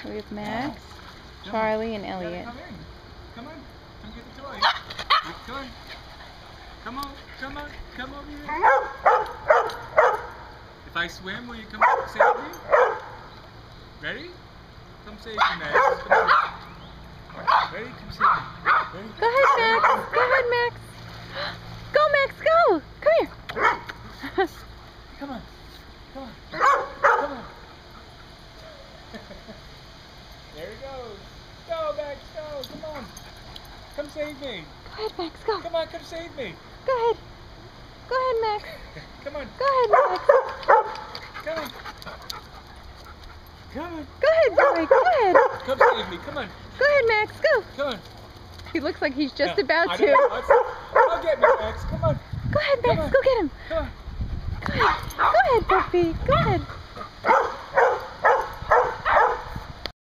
We have Max, Charlie, and Elliot. Come in. Come on. Come get the toy. Come on. Come on. Come on. Come over here. If I swim, will you come save me? Ready? Come save me, Max. Come on. Ready? Come save me. Ready? Go ahead, Max. Go ahead, Max. Go, Max. Go. Come here. Come on. Come on. Come on. There he goes. Go, Max. Go. Come on. Come save me. Go ahead, Max. Go. Come on. Come save me. Go ahead. Go ahead, Max. Come on. Go ahead, Max. Come on. Come on. Go ahead, boy. Go ahead. Come save me. Come on. Go ahead, Max. Go. Come on. He looks like he's just Yeah, about I to. know. Go get me, Max. Come on. Go ahead, Come Max. on. Go get him. Come on. Go ahead. Go ahead, puppy. Go ahead.